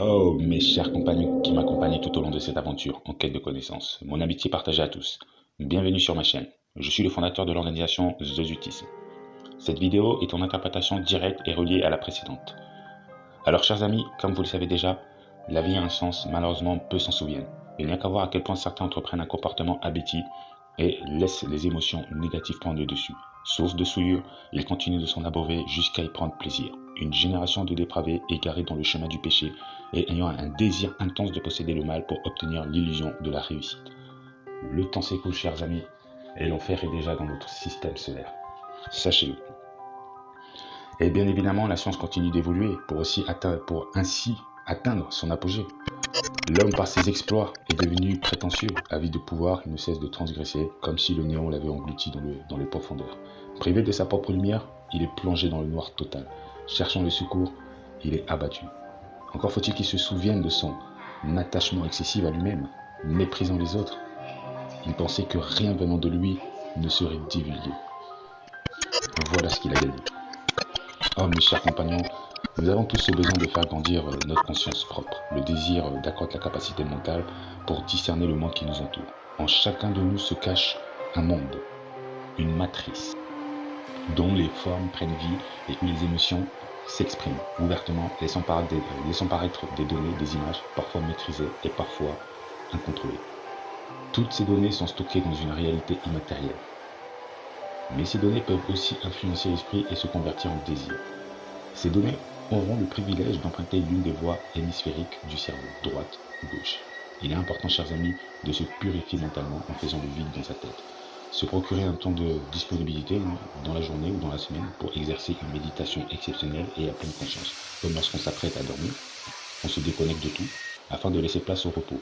Oh, mes chers compagnons qui m'accompagnent tout au long de cette aventure en quête de connaissances, mon amitié partagée à tous. Bienvenue sur ma chaîne. Je suis le fondateur de l'organisation Zozutisme. Cette vidéo est en interprétation directe et reliée à la précédente. Alors, chers amis, comme vous le savez déjà, la vie a un sens, malheureusement peu s'en souviennent. Il n'y a qu'à voir à quel point certains entreprennent un comportement abéti et laissent les émotions négatives prendre le dessus. Source de souillure, ils continuent de s'en abreuver jusqu'à y prendre plaisir. Une génération de dépravés égarés dans le chemin du péché et ayant un désir intense de posséder le mal pour obtenir l'illusion de la réussite. Le temps s'écoule, chers amis, et l'enfer est déjà dans notre système solaire. Sachez-le. Et bien évidemment, la science continue d'évoluer pour ainsi atteindre son apogée. L'homme, par ses exploits, est devenu prétentieux. Avide de pouvoir, il ne cesse de transgresser, comme si le néant l'avait englouti dans les profondeurs. Privé de sa propre lumière, il est plongé dans le noir total. Cherchant le secours, il est abattu. Encore faut-il qu'il se souvienne de son attachement excessif à lui-même, méprisant les autres. Il pensait que rien venant de lui ne serait divulgué. Voilà ce qu'il a gagné. Oh, mes chers compagnons, nous avons tous ce besoin de faire grandir notre conscience propre, le désir d'accroître la capacité mentale pour discerner le monde qui nous entoure. En chacun de nous se cache un monde, une matrice, dont les formes prennent vie et où les émotions s'expriment ouvertement, laissant paraître des données, des images, parfois maîtrisées et parfois incontrôlées. Toutes ces données sont stockées dans une réalité immatérielle. Mais ces données peuvent aussi influencer l'esprit et se convertir en désir. Ces données auront le privilège d'emprunter l'une des voies hémisphériques du cerveau, droite ou gauche. Il est important, chers amis, de se purifier mentalement en faisant le vide dans sa tête. Se procurer un temps de disponibilité dans la journée ou dans la semaine pour exercer une méditation exceptionnelle et à pleine conscience. Comme lorsqu'on s'apprête à dormir, on se déconnecte de tout afin de laisser place au repos.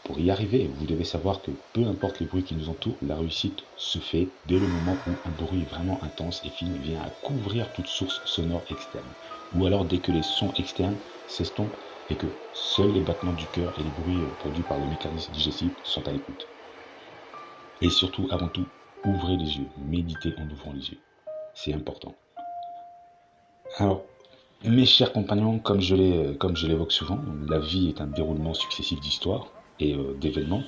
Pour y arriver, vous devez savoir que peu importe les bruits qui nous entourent, la réussite se fait dès le moment où un bruit vraiment intense et fini vient à couvrir toute source sonore externe. Ou alors dès que les sons externes s'estompent et que seuls les battements du cœur et les bruits produits par le mécanisme digestif sont à l'écoute. Et surtout, avant tout, ouvrez les yeux, méditez en ouvrant les yeux. C'est important. Alors, mes chers compagnons, comme je l'évoque souvent, la vie est un déroulement successif d'histoires et d'événements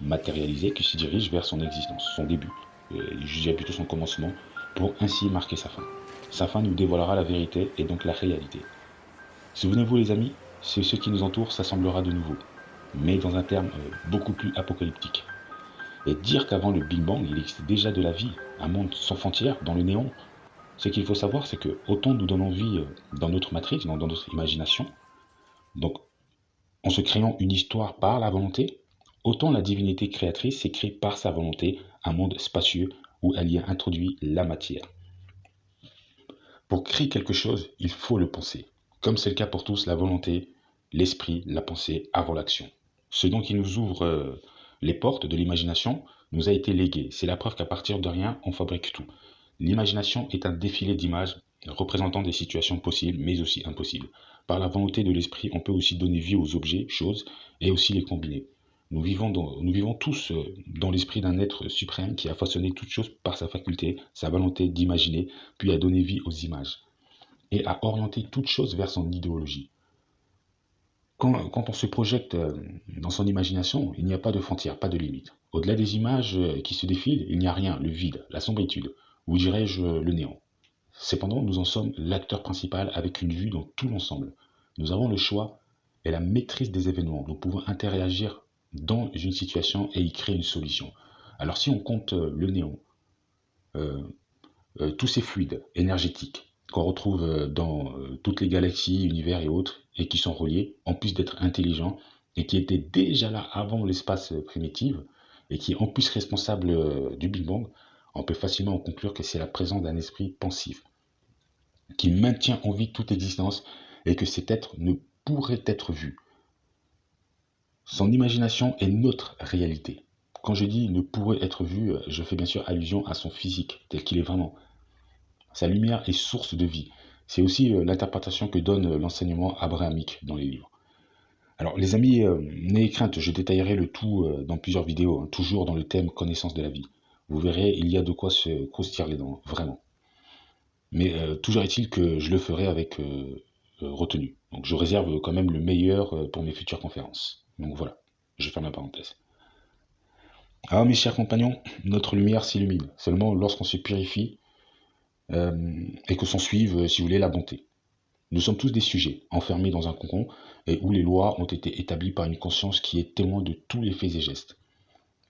matérialisés qui se dirigent vers son existence, son début, je dirais plutôt son commencement, pour ainsi marquer sa fin. Sa fin nous dévoilera la vérité et donc la réalité. Souvenez-vous les amis, ce qui nous entoure s'assemblera de nouveau, mais dans un terme beaucoup plus apocalyptique. Et dire qu'avant le Big Bang, il existait déjà de la vie, un monde sans frontières, dans le néant. Ce qu'il faut savoir, c'est que autant nous donnons vie dans notre matrice, dans notre imagination, donc en se créant une histoire par la volonté, autant la divinité créatrice s'est créée par sa volonté un monde spacieux où elle y a introduit la matière. Pour créer quelque chose, il faut le penser. Comme c'est le cas pour tous, la volonté, l'esprit, la pensée avant l'action. Ce dont qui nous ouvre les portes de l'imagination nous a été légué. C'est la preuve qu'à partir de rien, on fabrique tout. L'imagination est un défilé d'images représentant des situations possibles mais aussi impossibles. Par la volonté de l'esprit, on peut aussi donner vie aux objets, choses, et aussi les combiner. Nous vivons tous dans l'esprit d'un être suprême qui a façonné toutes choses par sa faculté, sa volonté d'imaginer, puis a donné vie aux images, et a orienté toutes choses vers son idéologie. Quand on se projette dans son imagination, il n'y a pas de frontières, pas de limites. Au-delà des images qui se défilent, il n'y a rien, le vide, la sombritude, ou dirais-je le néant. Cependant, nous en sommes l'acteur principal avec une vue dans tout l'ensemble. Nous avons le choix et la maîtrise des événements. Nous pouvons interagir dans une situation et y créer une solution. Alors si on compte le néant, euh, tous ces fluides énergétiques qu'on retrouve dans toutes les galaxies, univers et autres, et qui sont reliés, en plus d'être intelligents, et qui étaient déjà là avant l'espace primitif, et qui est en plus responsable du Big Bang, on peut facilement en conclure que c'est la présence d'un esprit pensif, qui maintient en vie toute existence, et que cet être ne pourrait être vu. Son imagination est notre réalité. Quand je dis ne pourrait être vu, je fais bien sûr allusion à son physique, tel qu'il est vraiment. Sa lumière est source de vie. C'est aussi l'interprétation que donne l'enseignement abrahamique dans les livres. Alors les amis, n'ayez crainte, je détaillerai le tout dans plusieurs vidéos, toujours dans le thème connaissance de la vie. Vous verrez, il y a de quoi se croustir les dents, vraiment. Mais toujours est-il que je le ferai avec retenues. Donc je réserve quand même le meilleur pour mes futures conférences. Donc voilà, je ferme la parenthèse. Ah mes chers compagnons, notre lumière s'illumine seulement lorsqu'on se purifie et que s'en suive, si vous voulez, la bonté. Nous sommes tous des sujets, enfermés dans un cocon, et où les lois ont été établies par une conscience qui est témoin de tous les faits et gestes.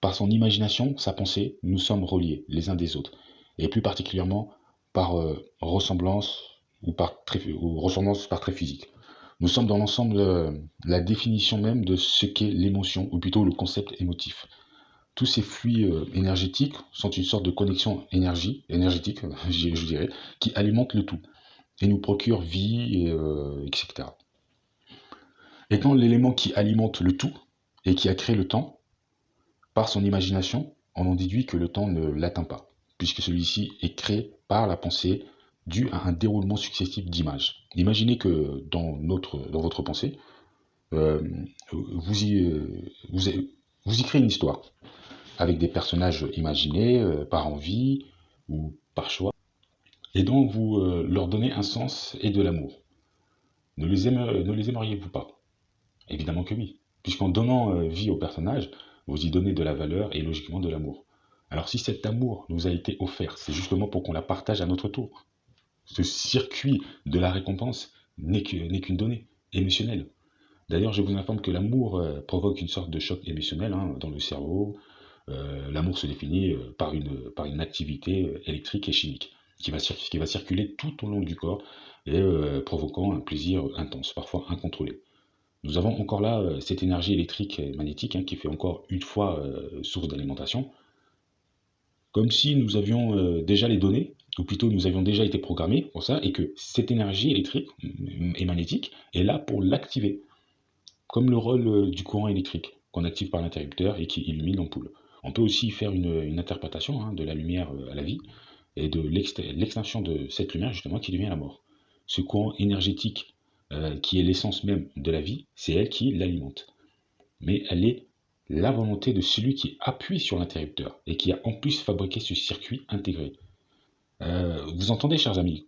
Par son imagination, sa pensée, nous sommes reliés les uns des autres, et plus particulièrement par ressemblance ou ressemblance par trait physique. Nous sommes dans l'ensemble la définition même de ce qu'est l'émotion, ou plutôt le concept émotif. Tous ces flux énergétiques sont une sorte de connexion énergétique, je dirais, qui alimente le tout et nous procure vie, etc. Étant l'élément qui alimente le tout et qui a créé le temps, par son imagination, on en déduit que le temps ne l'atteint pas, puisque celui-ci est créé par la pensée due à un déroulement successif d'images. Imaginez que dans votre pensée, euh, vous, y, vous y créez une histoire avec des personnages imaginés par envie ou par choix, et dont vous leur donnez un sens et de l'amour. Ne les aimeriez-vous pas? Évidemment que oui, puisqu'en donnant vie aux personnages, vous y donnez de la valeur et logiquement de l'amour. Alors si cet amour nous a été offert, c'est justement pour qu'on la partage à notre tour. Ce circuit de la récompense n'est qu'une donnée émotionnelle. D'ailleurs, je vous informe que l'amour provoque une sorte de choc émotionnel dans le cerveau. L'amour se définit par une activité électrique et chimique qui va circuler tout au long du corps et provoquant un plaisir intense, parfois incontrôlé. Nous avons encore là cette énergie électrique et magnétique qui fait encore une fois source d'alimentation, comme si nous avions déjà les données, ou plutôt nous avions déjà été programmés pour ça, et que cette énergie électrique et magnétique est là pour l'activer, comme le rôle du courant électrique qu'on active par l'interrupteur et qui illumine l'ampoule. On peut aussi faire une interprétation de la lumière à la vie et de l'extinction de cette lumière justement qui devient la mort. Ce courant énergétique qui est l'essence même de la vie, c'est elle qui l'alimente. Mais elle est la volonté de celui qui appuie sur l'interrupteur et qui a en plus fabriqué ce circuit intégré. Vous entendez, chers amis,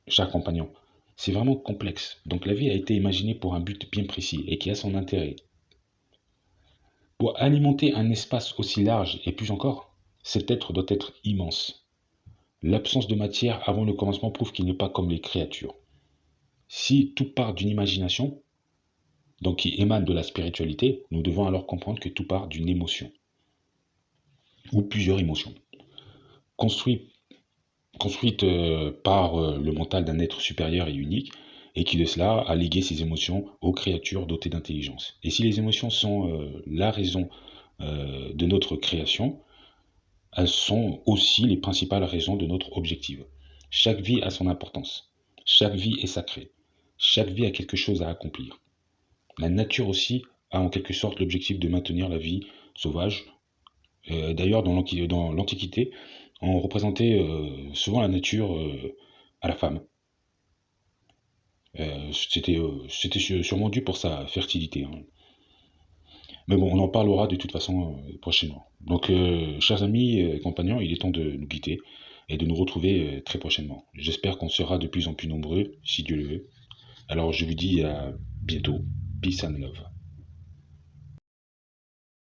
chers compagnons, c'est vraiment complexe. Donc la vie a été imaginée pour un but bien précis et qui a son intérêt. Pour alimenter un espace aussi large et plus encore, cet être doit être immense. L'absence de matière avant le commencement prouve qu'il n'est pas comme les créatures. Si tout part d'une imagination, donc qui émane de la spiritualité, nous devons alors comprendre que tout part d'une émotion, ou plusieurs émotions, construites par le mental d'un être supérieur et unique, et qui de cela a légué ses émotions aux créatures dotées d'intelligence. Et si les émotions sont la raison de notre création, elles sont aussi les principales raisons de notre objectif. Chaque vie a son importance, chaque vie est sacrée, chaque vie a quelque chose à accomplir. La nature aussi a en quelque sorte l'objectif de maintenir la vie sauvage. D'ailleurs, dans l'Antiquité, on représentait souvent la nature à la femme. C'était sûrement dû pour sa fertilité. Mais bon, on en parlera de toute façon prochainement. Donc, chers amis et compagnons, il est temps de nous quitter et de nous retrouver très prochainement. J'espère qu'on sera de plus en plus nombreux, si Dieu le veut. Alors, je vous dis à bientôt. Peace and love.